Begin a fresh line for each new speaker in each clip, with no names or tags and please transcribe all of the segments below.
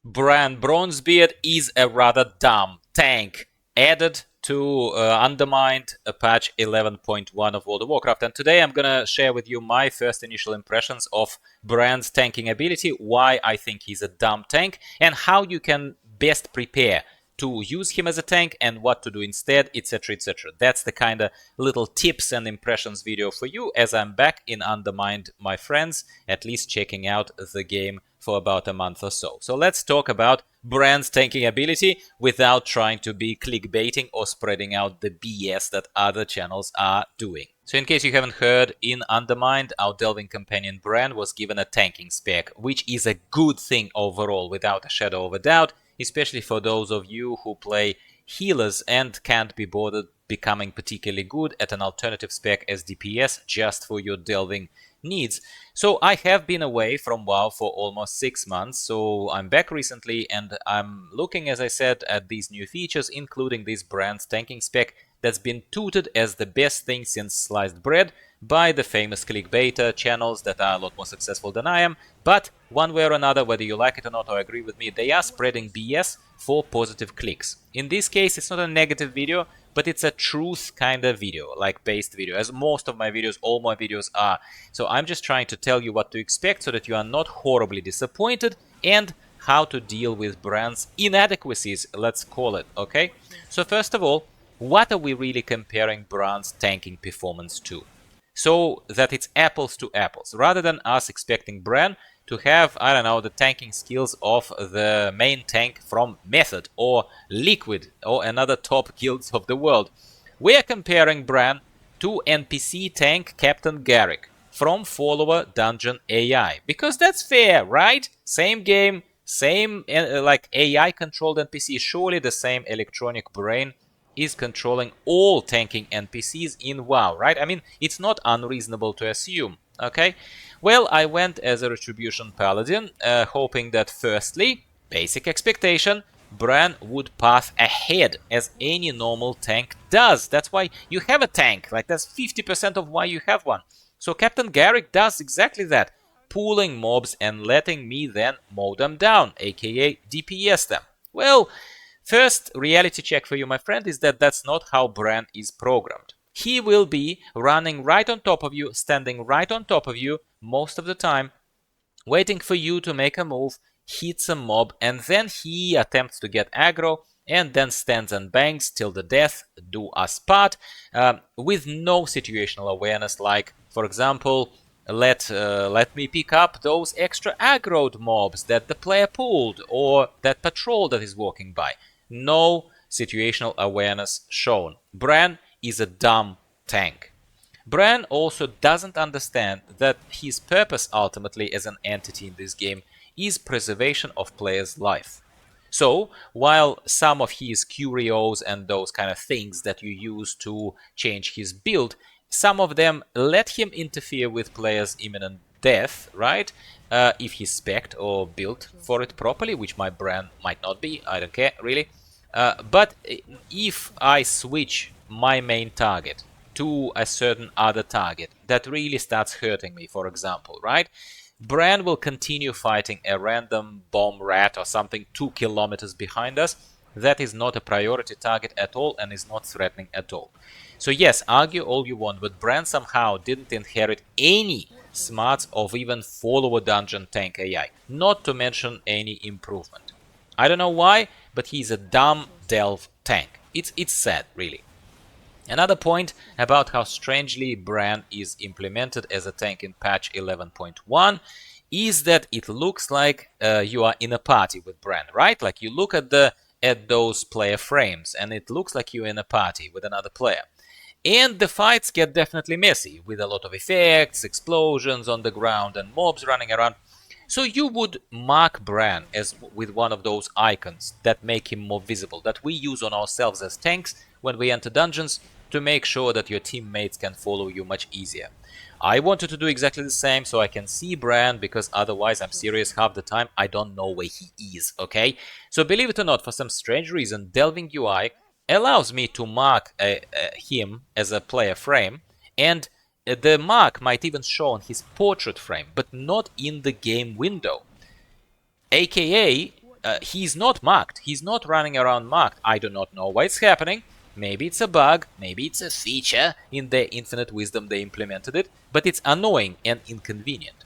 Brann Bronzebeard is a rather dumb tank added to Undermined patch 11.1 of World of Warcraft, and today I'm gonna share with you my first initial impressions of Brann's tanking ability, why I think he's a dumb tank, and how you can best prepare to use him as a tank and what to do instead, etc, etc. That's the kind of little tips and impressions video for you as I'm back in Undermined, my friends, at least checking out the game for about a month or so. So let's talk about Brann's tanking ability without trying to be clickbaiting or spreading out the BS that other channels are doing. So in case you haven't heard, in Undermined, our Delving companion Brann was given a tanking spec, which is a good thing overall, without a shadow of a doubt, especially for those of you who play healers and can't be bothered becoming particularly good at an alternative spec as DPS just for your Delving needs. So I have been away from WoW for almost 6 months, so I'm back recently and I'm looking, as I said, at these new features, including this Brann's tanking spec that's been touted as the best thing since sliced bread by the famous clickbaiter channels that are a lot more successful than I am, but one way or another, whether you like it or not or agree with me, they are spreading BS for positive clicks. In this case, it's not a negative video, but it's a truth kind of video, like based video, as most of my videos, all my videos are. So I'm just trying to tell you what to expect so that you are not horribly disappointed, and how to deal with Brann's inadequacies, let's call it, okay? So first of all, what are we really comparing Brann's tanking performance to? So that it's apples to apples, rather than us expecting Brann to have, I don't know, the tanking skills of the main tank from Method or Liquid or another top guilds of the world. We are comparing Brann to NPC tank Captain Garrick from follower Dungeon AI, because that's fair, right? Same game, same like AI controlled NPC, surely the same electronic brain is controlling all tanking NPCs in WoW, right? I mean, it's not unreasonable to assume, okay? Well, I went as a Retribution Paladin, hoping that firstly, basic expectation, Brann would path ahead as any normal tank does. That's why you have a tank, like that's 50% of why you have one. So Captain Garrick does exactly that, pulling mobs and letting me then mow them down, aka DPS them. Well, first reality check for you, my friend, is that that's not how Brann is programmed. He will be running right on top of you, standing right on top of you most of the time, waiting for you to make a move, hit some mob, and then he attempts to get aggro, and then stands and bangs till the death do us part, with no situational awareness, like, for example, let me pick up those extra aggroed mobs that the player pulled, or that patrol that is walking by. No situational awareness shown. Brann is a dumb tank. Brann also doesn't understand that his purpose ultimately as an entity in this game is preservation of players' life. So, while some of his curios and those kind of things that you use to change his build, some of them let him interfere with players' imminent death, right? If he's spec'd or built for it properly, which my Brann might not be, I don't care, really. But if I switch my main target to a certain other target that really starts hurting me, for example, right? Brann will continue fighting a random bomb rat or something 2 kilometers behind us. That is not a priority target at all and is not threatening at all. So yes, argue all you want, but Brann somehow didn't inherit any smarts of even follower dungeon tank AI, not to mention any improvement. I don't know why, but he's a dumb delve tank. It's sad, really. Another point about how strangely Brann is implemented as a tank in patch 11.1 is that it looks like you are in a party with Brann, right? Like you look at those player frames and it looks like you're in a party with another player. And the fights get definitely messy, with a lot of effects, explosions on the ground, and mobs running around. So you would mark Brann as with one of those icons that make him more visible, that we use on ourselves as tanks when we enter dungeons to make sure that your teammates can follow you much easier. I wanted to do exactly the same so I can see Brann, because otherwise, I'm serious, half the time I don't know where he is, okay? So believe it or not, for some strange reason, Delving UI allows me to mark him as a player frame, and the mark might even show on his portrait frame, but not in the game window. AKA, he's not marked. He's not running around marked. I do not know why it's happening. Maybe it's a bug. Maybe it's a feature. In their infinite wisdom, they implemented it. But it's annoying and inconvenient.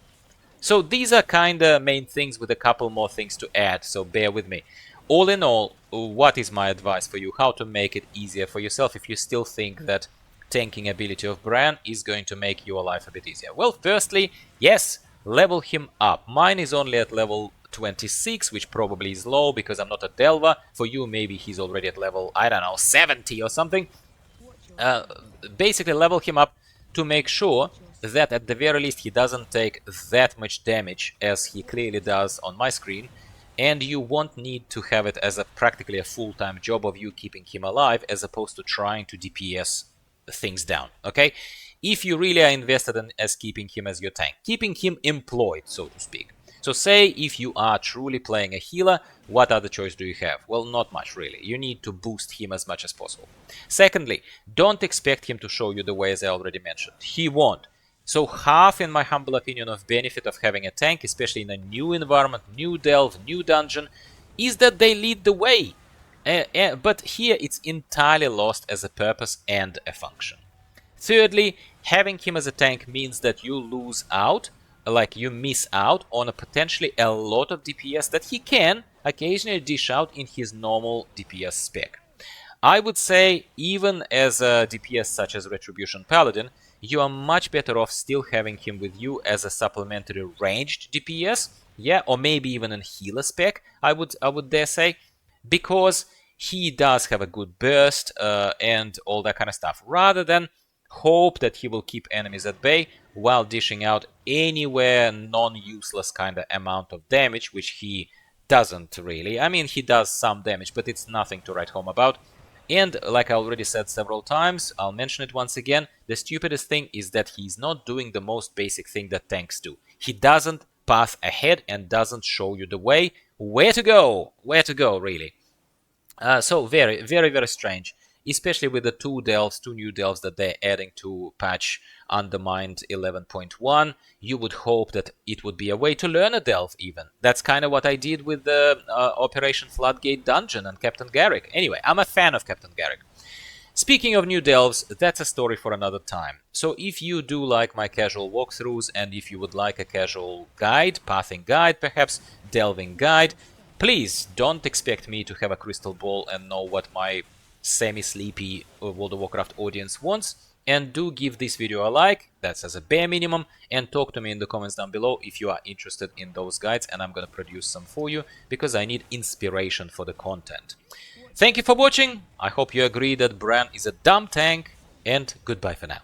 So these are kind of main things with a couple more things to add. So bear with me. All in all, what is my advice for you? How to make it easier for yourself if you still think that tanking ability of Brann is going to make your life a bit easier? Well, firstly, yes, level him up. Mine is only at level 26, which probably is low because I'm not a Delver. For you, maybe he's already at level, I don't know, 70 or something. Basically, level him up to make sure that at the very least he doesn't take that much damage as he clearly does on my screen. And you won't need to have it as practically a full-time job of you keeping him alive as opposed to trying to DPS things down, okay? If you really are invested in keeping him as your tank, keeping him employed, so to speak. So say if you are truly playing a healer, what other choice do you have? Well, not much really. You need to boost him as much as possible. Secondly, don't expect him to show you the way, as I already mentioned. He won't. So half, in my humble opinion, of benefit of having a tank, especially in a new environment, new delve, new dungeon, is that they lead the way. But here it's entirely lost as a purpose and a function. Thirdly, having him as a tank means that you lose out, like you miss out on potentially a lot of DPS that he can occasionally dish out in his normal DPS spec. I would say, even as a DPS such as Retribution Paladin, you are much better off still having him with you as a supplementary ranged DPS, yeah, or maybe even in healer spec, I would dare say, because he does have a good burst and all that kind of stuff, rather than hope that he will keep enemies at bay while dishing out anywhere non-useless kind of amount of damage, which he doesn't really. I mean, he does some damage, but it's nothing to write home about. And like I already said several times, I'll mention it once again, the stupidest thing is that he's not doing the most basic thing that tanks do. He doesn't path ahead and doesn't show you the way where to go, really. So very, very, very strange, especially with the two new delves that they're adding to patch Undermined 11.1. You would hope that it would be a way to learn a delve even. That's kind of what I did with the Operation Floodgate Dungeon and Captain Garrick. Anyway, I'm a fan of Captain Garrick. Speaking of new delves, that's a story for another time. So if you do like my casual walkthroughs and if you would like a casual guide, pathing guide perhaps, delving guide, please don't expect me to have a crystal ball and know what my semi-sleepy World of Warcraft audience wants. And do give this video a like, that's as a bare minimum, and talk to me in the comments down below if you are interested in those guides, and I'm gonna produce some for you, because I need inspiration for the content. Thank you for watching, I hope you agree that Brann is a dumb tank, and goodbye for now.